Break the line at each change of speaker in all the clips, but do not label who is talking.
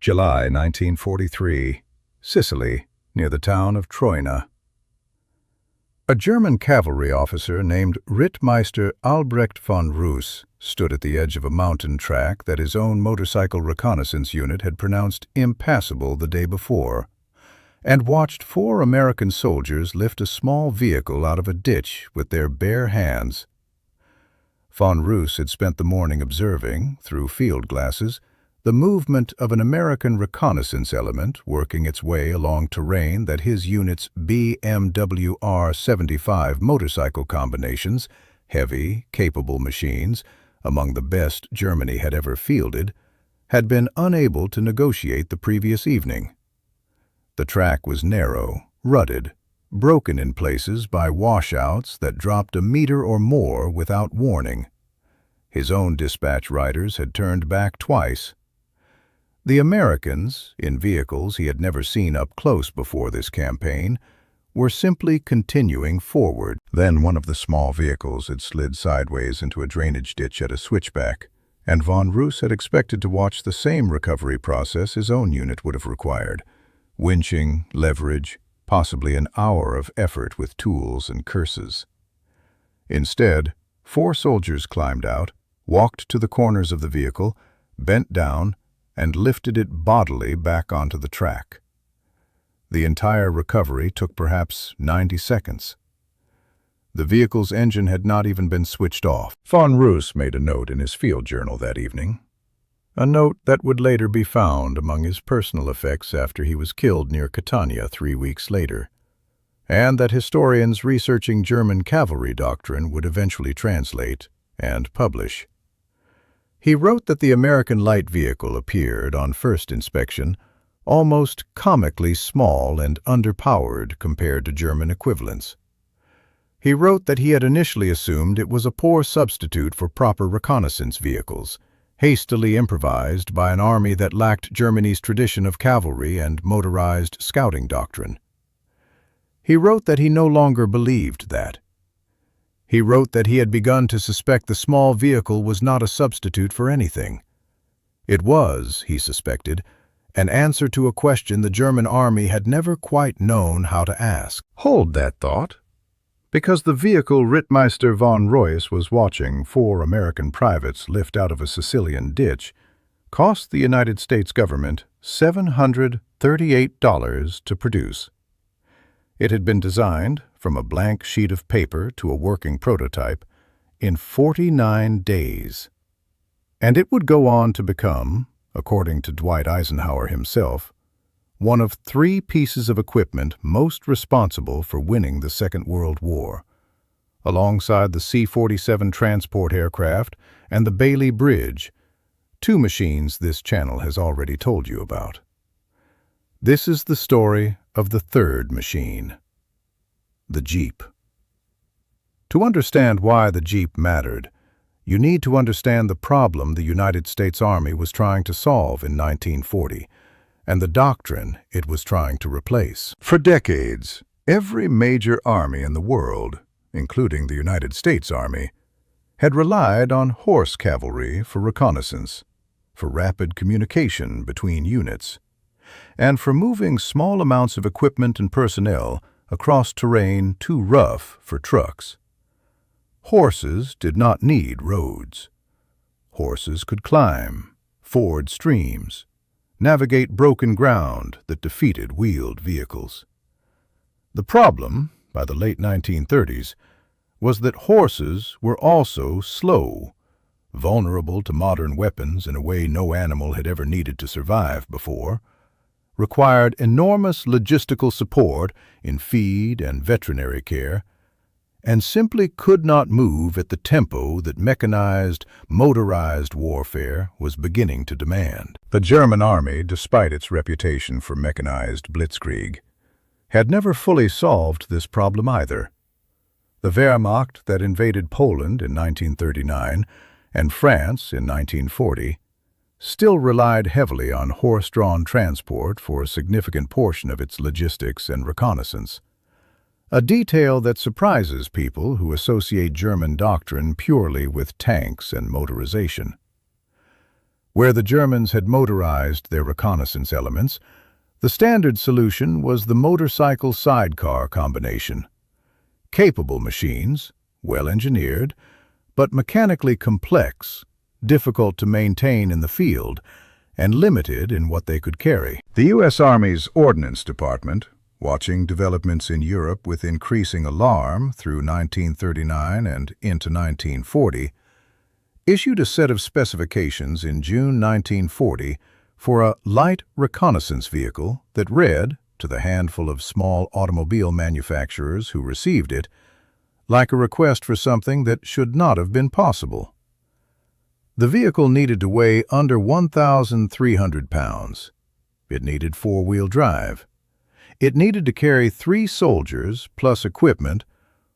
July 1943, Sicily, near the town of Troina. A German cavalry officer named Rittmeister Albrecht von Roos stood at the edge of a mountain track that his own motorcycle reconnaissance unit had pronounced impassable the day before, and watched 4 American soldiers lift a small vehicle out of a ditch with their bare hands. Von Roos had spent the morning observing, through field glasses, the movement of an American reconnaissance element working its way along terrain that his unit's WWII motorcycle combinations, heavy, capable machines, among the best Germany had ever fielded, had been unable to negotiate the previous evening. The track was narrow, rutted, broken in places by washouts that dropped a meter or more without warning. His own dispatch riders had turned back twice. The Americans, in vehicles he had never seen up close before this campaign, were simply continuing forward. Then one of the small vehicles had slid sideways into a drainage ditch at a switchback, and von Roos had expected to watch the same recovery process his own unit would have required. Winching, leverage, possibly an hour of effort with tools and curses. Instead, 4 soldiers climbed out, walked to the corners of the vehicle, bent down, and lifted it bodily back onto the track. The entire recovery took perhaps 90 seconds. The vehicle's engine had not even been switched off. Von Roos made a note in his field journal that evening, a note that would later be found among his personal effects after he was killed near Catania 3 weeks later, and that historians researching German cavalry doctrine would eventually translate and publish. He wrote that the American light vehicle appeared, on first inspection, almost comically small and underpowered compared to German equivalents. He wrote that he had initially assumed it was a poor substitute for proper reconnaissance vehicles, hastily improvised by an army that lacked Germany's tradition of cavalry and motorized scouting doctrine. He wrote that he no longer believed that. He wrote that he had begun to suspect the small vehicle was not a substitute for anything. It was, he suspected, an answer to a question the German army had never quite known how to ask. Hold that thought, because the vehicle Rittmeister von Roos was watching 4 American privates lift out of a Sicilian ditch cost the United States government $738 to produce. It had been designed, from a blank sheet of paper to a working prototype, in 49 days. And it would go on to become, according to Dwight Eisenhower himself, one of 3 pieces of equipment most responsible for winning the Second World War, alongside the C-47 transport aircraft and the Bailey Bridge, 2 machines this channel has already told you about. This is the story of the 3rd machine, the Jeep. To understand why the Jeep mattered, you need to understand the problem the United States Army was trying to solve in 1940, and the doctrine it was trying to replace. For decades, every major army in the world, including the United States Army, had relied on horse cavalry for reconnaissance, for rapid communication between units, and for moving small amounts of equipment and personnel across terrain too rough for trucks. Horses did not need roads. Horses could climb, ford streams, navigate broken ground that defeated wheeled vehicles. The problem, by the late 1930s, was that horses were also slow, vulnerable to modern weapons in a way no animal had ever needed to survive before, required enormous logistical support in feed and veterinary care, and simply could not move at the tempo that mechanized, motorized warfare was beginning to demand. The German army, despite its reputation for mechanized blitzkrieg, had never fully solved this problem either. The Wehrmacht that invaded Poland in 1939 and France in 1940 still relied heavily on horse-drawn transport for a significant portion of its logistics and reconnaissance, a detail that surprises people who associate German doctrine purely with tanks and motorization. Where the Germans had motorized their reconnaissance elements, the standard solution was the motorcycle sidecar combination. Capable machines, well engineered, but mechanically complex, difficult to maintain in the field, and limited in what they could carry. The U.S. Army's Ordnance Department, watching developments in Europe with increasing alarm through 1939 and into 1940, issued a set of specifications in June 1940 for a light reconnaissance vehicle that read, to the handful of small automobile manufacturers who received it, like a request for something that should not have been possible. The vehicle needed to weigh under 1,300 pounds. It needed four-wheel drive. It needed to carry 3 soldiers plus equipment,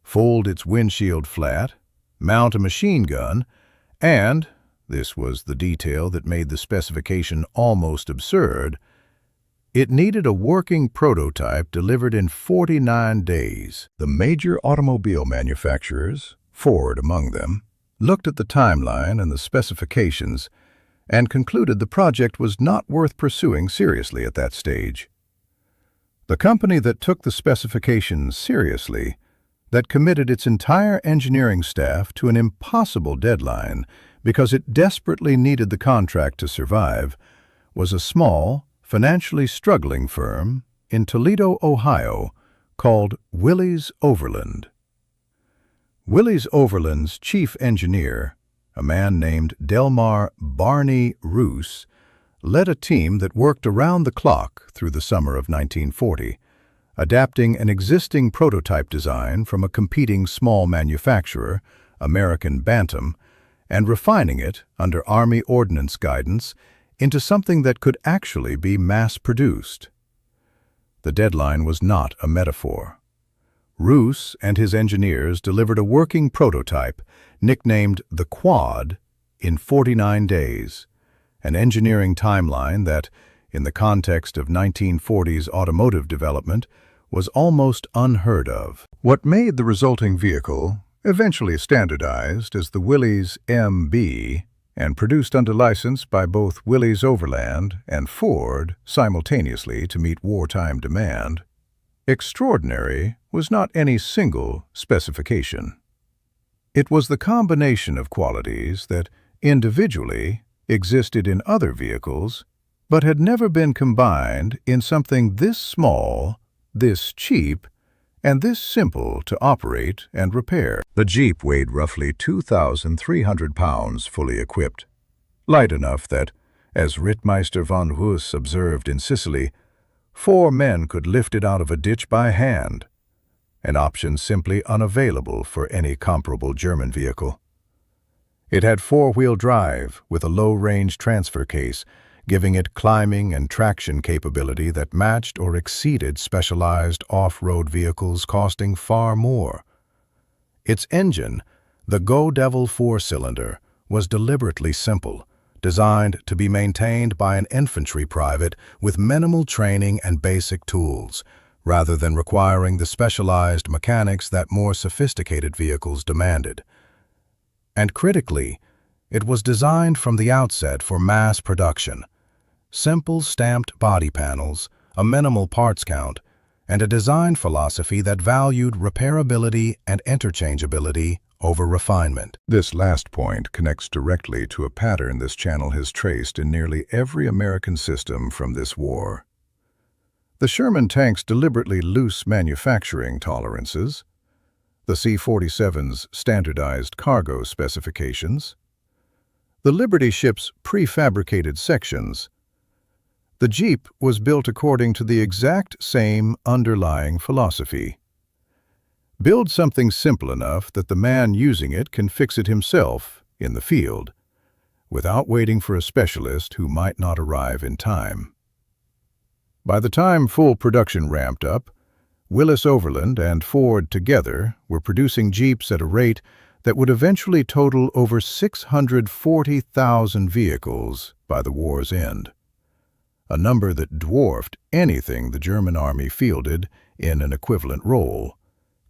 fold its windshield flat, mount a machine gun, and, this was the detail that made the specification almost absurd, it needed a working prototype delivered in 49 days. The major automobile manufacturers, Ford among them, looked at the timeline and the specifications and concluded the project was not worth pursuing seriously at that stage. The company that took the specifications seriously, that committed its entire engineering staff to an impossible deadline because it desperately needed the contract to survive, was a small, financially struggling firm in Toledo, Ohio, called Willys Overland. Willys Overland's chief engineer, a man named Delmar Barney Roos, led a team that worked around the clock through the summer of 1940, adapting an existing prototype design from a competing small manufacturer, American Bantam, and refining it, under Army Ordnance guidance, into something that could actually be mass-produced. The deadline was not a metaphor. Roos and his engineers delivered a working prototype, nicknamed the Quad, in 49 days, an engineering timeline that, in the context of 1940s automotive development, was almost unheard of. What made the resulting vehicle, eventually standardized as the Willys MB and produced under license by both Willys Overland and Ford simultaneously to meet wartime demand, extraordinary was not any single specification. It was the combination of qualities that, individually, existed in other vehicles, but had never been combined in something this small, this cheap, and this simple to operate and repair. The Jeep weighed roughly 2,300 pounds fully equipped, light enough that, as Rittmeister von Huss observed in Sicily, 4 men could lift it out of a ditch by hand, an option simply unavailable for any comparable German vehicle. It had 4-wheel drive with a low-range transfer case, giving it climbing and traction capability that matched or exceeded specialized off-road vehicles costing far more. Its engine, the Go Devil 4-cylinder, was deliberately simple, designed to be maintained by an infantry private with minimal training and basic tools, rather than requiring the specialized mechanics that more sophisticated vehicles demanded. And critically, it was designed from the outset for mass production. Simple stamped body panels, a minimal parts count, and a design philosophy that valued repairability and interchangeability over refinement. This last point connects directly to a pattern this channel has traced in nearly every American system from this war. The Sherman tank's deliberately loose manufacturing tolerances, the C-47's standardized cargo specifications, the Liberty ship's prefabricated sections. The Jeep was built according to the exact same underlying philosophy. Build something simple enough that the man using it can fix it himself in the field, without waiting for a specialist who might not arrive in time. By the time full production ramped up, Willys Overland and Ford together were producing Jeeps at a rate that would eventually total over 640,000 vehicles by the war's end, a number that dwarfed anything the German Army fielded in an equivalent role,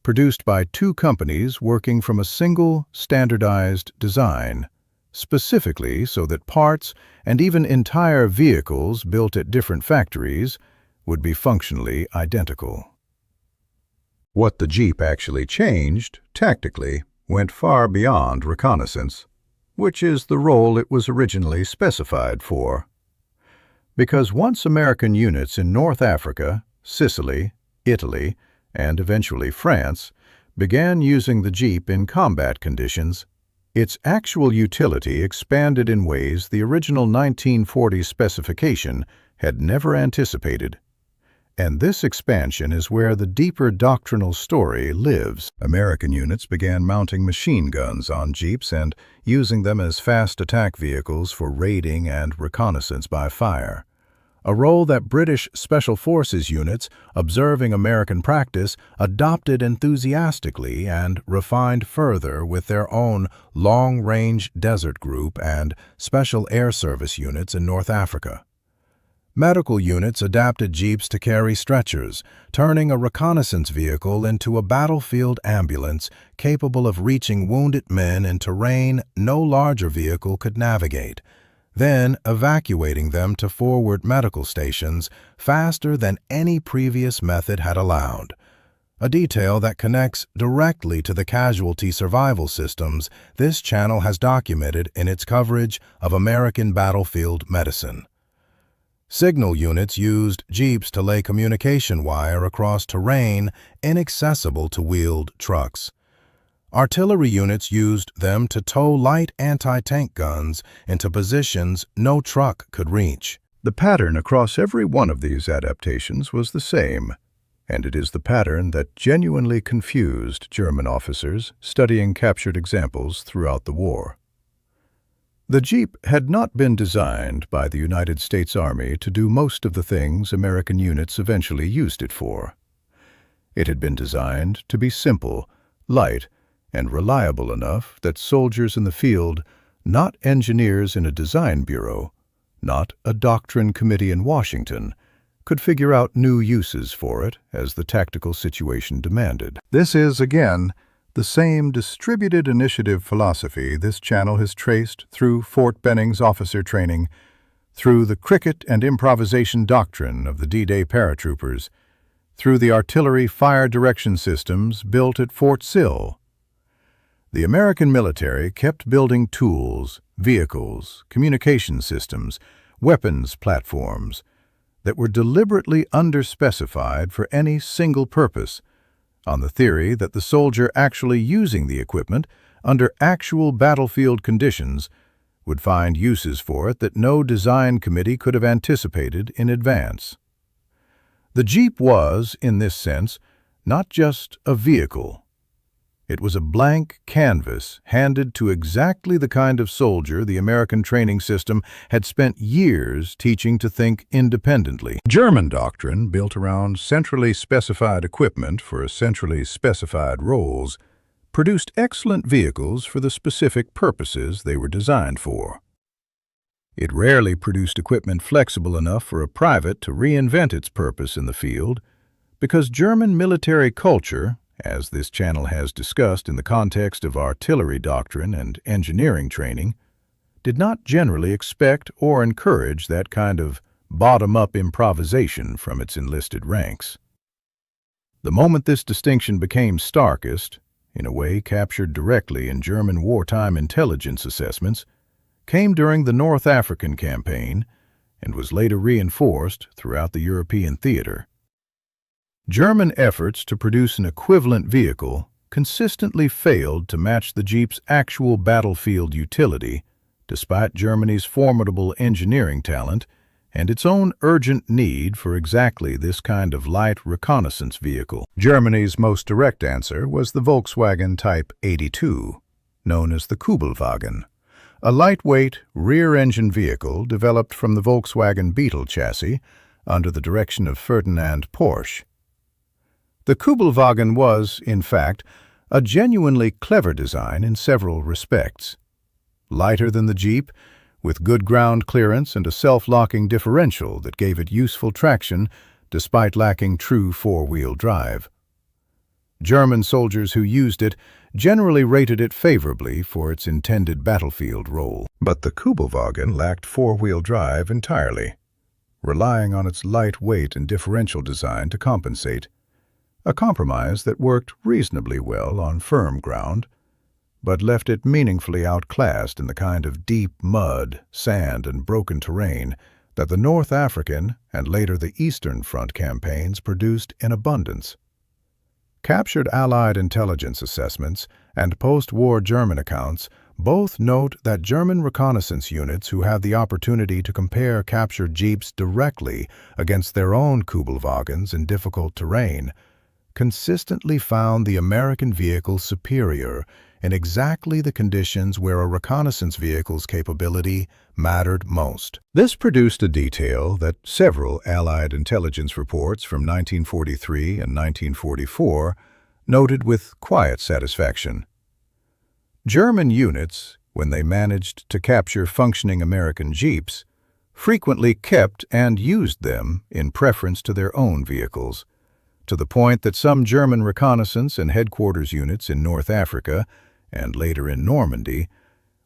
produced by 2 companies working from a single standardized design, specifically so that parts and even entire vehicles built at different factories would be functionally identical. What the Jeep actually changed, tactically, went far beyond reconnaissance, which is the role it was originally specified for. Because once American units in North Africa, Sicily, Italy, and eventually France began using the Jeep in combat conditions, its actual utility expanded in ways the original 1940 specification had never anticipated. And this expansion is where the deeper doctrinal story lives. American units began mounting machine guns on Jeeps and using them as fast attack vehicles for raiding and reconnaissance by fire, a role that British Special Forces units, observing American practice, adopted enthusiastically and refined further with their own long-range desert group and Special Air Service units in North Africa. Medical units adapted Jeeps to carry stretchers, turning a reconnaissance vehicle into a battlefield ambulance capable of reaching wounded men in terrain no larger vehicle could navigate, then evacuating them to forward medical stations faster than any previous method had allowed, a detail that connects directly to the casualty survival systems this channel has documented in its coverage of American battlefield medicine. Signal units used Jeeps to lay communication wire across terrain inaccessible to wheeled trucks. Artillery units used them to tow light anti-tank guns into positions no truck could reach. The pattern across every one of these adaptations was the same, and it is the pattern that genuinely confused German officers studying captured examples throughout the war. The Jeep had not been designed by the United States Army to do most of the things American units eventually used it for. It had been designed to be simple, light, and reliable enough that soldiers in the field, not engineers in a design bureau, not a doctrine committee in Washington, could figure out new uses for it as the tactical situation demanded. This is, again, the same distributed initiative philosophy this channel has traced through Fort Benning's officer training, through the cricket and improvisation doctrine of the D-Day paratroopers, through the artillery fire direction systems built at Fort Sill. The American military kept building tools, vehicles, communication systems, weapons platforms that were deliberately underspecified for any single purpose, on the theory that the soldier actually using the equipment under actual battlefield conditions would find uses for it that no design committee could have anticipated in advance. The Jeep was, in this sense, not just a vehicle. It was a blank canvas handed to exactly the kind of soldier the American training system had spent years teaching to think independently. German doctrine, built around centrally specified equipment for centrally specified roles, produced excellent vehicles for the specific purposes they were designed for. It rarely produced equipment flexible enough for a private to reinvent its purpose in the field, because German military culture, as this channel has discussed in the context of artillery doctrine and engineering training, did not generally expect or encourage that kind of bottom-up improvisation from its enlisted ranks. The moment this distinction became starkest, in a way captured directly in German wartime intelligence assessments, came during the North African campaign and was later reinforced throughout the European theater. German efforts to produce an equivalent vehicle consistently failed to match the Jeep's actual battlefield utility, despite Germany's formidable engineering talent and its own urgent need for exactly this kind of light reconnaissance vehicle. Germany's most direct answer was the Volkswagen Type 82, known as the Kubelwagen, a lightweight, rear-engine vehicle developed from the Volkswagen Beetle chassis under the direction of Ferdinand Porsche. The Kubelwagen was, in fact, a genuinely clever design in several respects. Lighter than the Jeep, with good ground clearance and a self-locking differential that gave it useful traction despite lacking true four-wheel drive. German soldiers who used it generally rated it favorably for its intended battlefield role. But the Kübelwagen lacked four-wheel drive entirely, relying on its light weight and differential design to compensate, a compromise that worked reasonably well on firm ground, but left it meaningfully outclassed in the kind of deep mud, sand, and broken terrain that the North African and later the Eastern Front campaigns produced in abundance. Captured Allied intelligence assessments and post-war German accounts both note that German reconnaissance units who had the opportunity to compare captured jeeps directly against their own Kübelwagens in difficult terrain consistently found the American vehicle superior in exactly the conditions where a reconnaissance vehicle's capability mattered most. This produced a detail that several Allied intelligence reports from 1943 and 1944 noted with quiet satisfaction. German units, when they managed to capture functioning American jeeps, frequently kept and used them in preference to their own vehicles, to the point that some German reconnaissance and headquarters units in North Africa, and later in Normandy,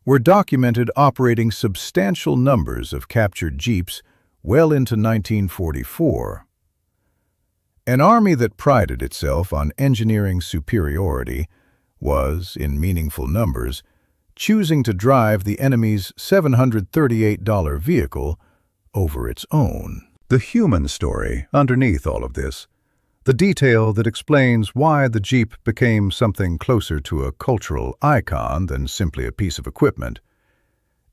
were documented operating substantial numbers of captured jeeps well into 1944. An army that prided itself on engineering superiority was, in meaningful numbers, choosing to drive the enemy's $738 vehicle over its own. The human story underneath all of this, the detail that explains why the Jeep became something closer to a cultural icon than simply a piece of equipment,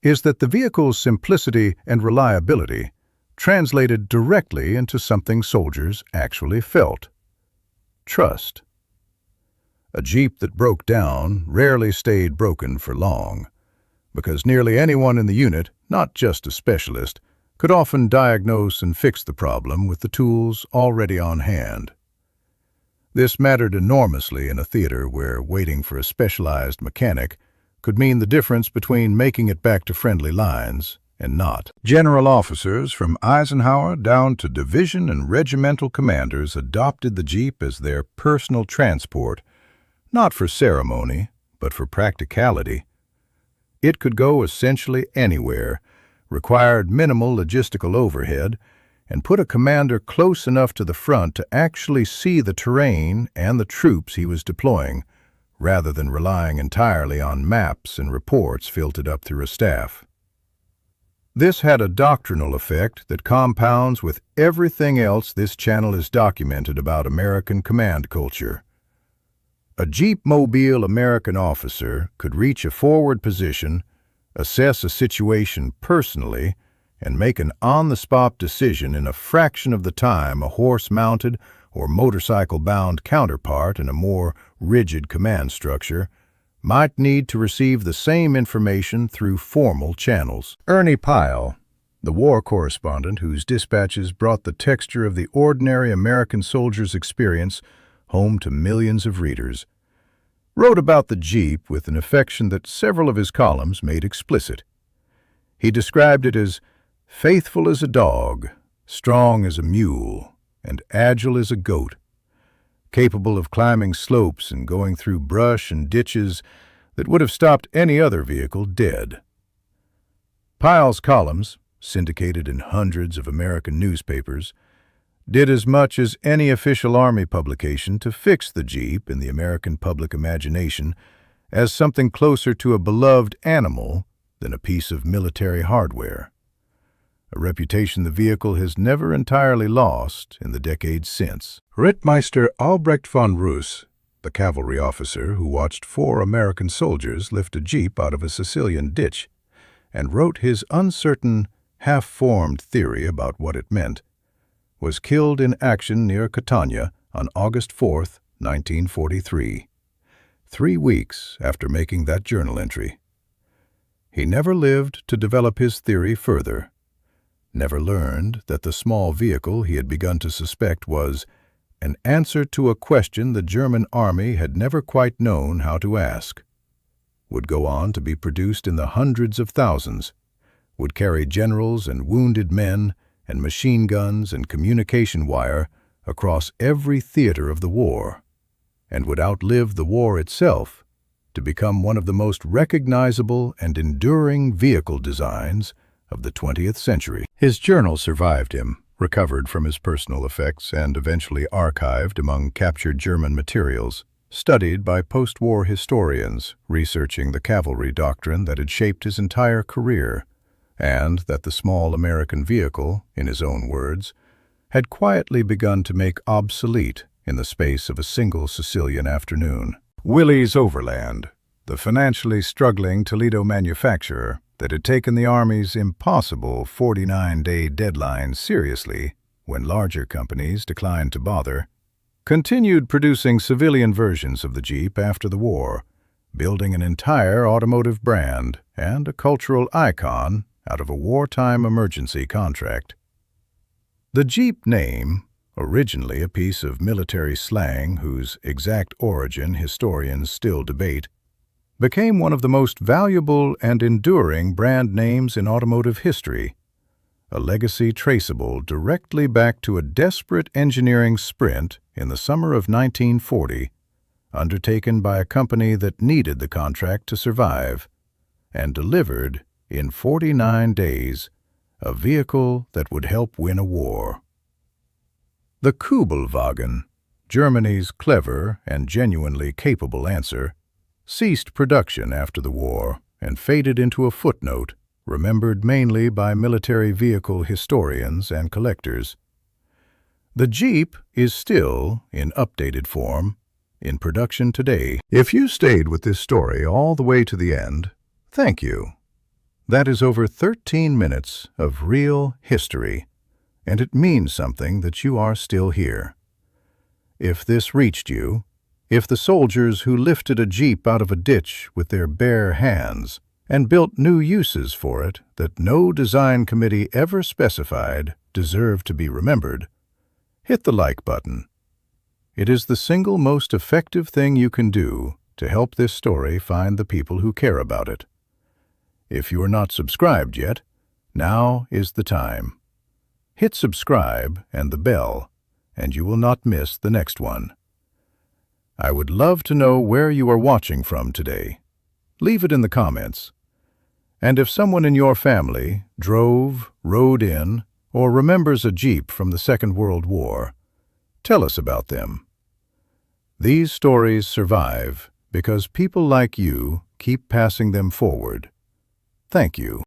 is that the vehicle's simplicity and reliability translated directly into something soldiers actually felt: trust. A Jeep that broke down rarely stayed broken for long, because nearly anyone in the unit, not just a specialist, could often diagnose and fix the problem with the tools already on hand. This mattered enormously in a theater where waiting for a specialized mechanic could mean the difference between making it back to friendly lines and not. General officers from Eisenhower down to division and regimental commanders adopted the Jeep as their personal transport, not for ceremony, but for practicality. It could go essentially anywhere, required minimal logistical overhead, and put a commander close enough to the front to actually see the terrain and the troops he was deploying, rather than relying entirely on maps and reports filtered up through a staff. This had a doctrinal effect that compounds with everything else this channel has documented about American command culture. A Jeep-mobile American officer could reach a forward position, assess a situation personally, and make an on-the-spot decision in a fraction of the time a horse-mounted or motorcycle-bound counterpart in a more rigid command structure might need to receive the same information through formal channels. Ernie Pyle, the war correspondent whose dispatches brought the texture of the ordinary American soldier's experience home to millions of readers, wrote about the Jeep with an affection that several of his columns made explicit. He described it as faithful as a dog, strong as a mule, and agile as a goat, capable of climbing slopes and going through brush and ditches that would have stopped any other vehicle dead. Pyle's columns, syndicated in hundreds of American newspapers, did as much as any official Army publication to fix the Jeep in the American public imagination as something closer to a beloved animal than a piece of military hardware, a reputation the vehicle has never entirely lost in the decades since. Rittmeister Albrecht von Roos, the cavalry officer who watched 4 American soldiers lift a Jeep out of a Sicilian ditch and wrote his uncertain, half-formed theory about what it meant, was killed in action near Catania on August 4, 1943, 3 weeks after making that journal entry. He never lived to develop his theory further, never learned that the small vehicle he had begun to suspect was an answer to a question the German army had never quite known how to ask, would go on to be produced in the hundreds of thousands, would carry generals and wounded men and machine guns and communication wire across every theater of the war. and would outlive the war itself to become one of the most recognizable and enduring vehicle designs of the 20th century. His journal survived him, recovered from his personal effects and eventually archived among captured German materials, studied by post-war historians researching the cavalry doctrine that had shaped his entire career, and that the small American vehicle, in his own words, had quietly begun to make obsolete in the space of a single Sicilian afternoon. Willys Overland, the financially struggling Toledo manufacturer that had taken the Army's impossible 49-day deadline seriously when larger companies declined to bother, continued producing civilian versions of the Jeep after the war, building an entire automotive brand and a cultural icon out of a wartime emergency contract. The Jeep name, originally a piece of military slang whose exact origin historians still debate, became one of the most valuable and enduring brand names in automotive history, a legacy traceable directly back to a desperate engineering sprint in the summer of 1940, undertaken by a company that needed the contract to survive, and delivered, in 49 days, a vehicle that would help win a war. The Kübelwagen, Germany's clever and genuinely capable answer, ceased production after the war and faded into a footnote remembered mainly by military vehicle historians and collectors. The Jeep is still, in updated form, in production today. If you stayed with this story all the way to the end, thank you. That is over 13 minutes of real history, and it means something that you are still here. If this reached you, if the soldiers who lifted a Jeep out of a ditch with their bare hands and built new uses for it that no design committee ever specified deserve to be remembered, hit the like button. It is the single most effective thing you can do to help this story find the people who care about it. If you are not subscribed yet, now is the time. Hit subscribe and the bell, and you will not miss the next one. I would love to know where you are watching from today. Leave it in the comments. And if someone in your family drove, rode in, or remembers a Jeep from the Second World War, tell us about them. These stories survive because people like you keep passing them forward. Thank you.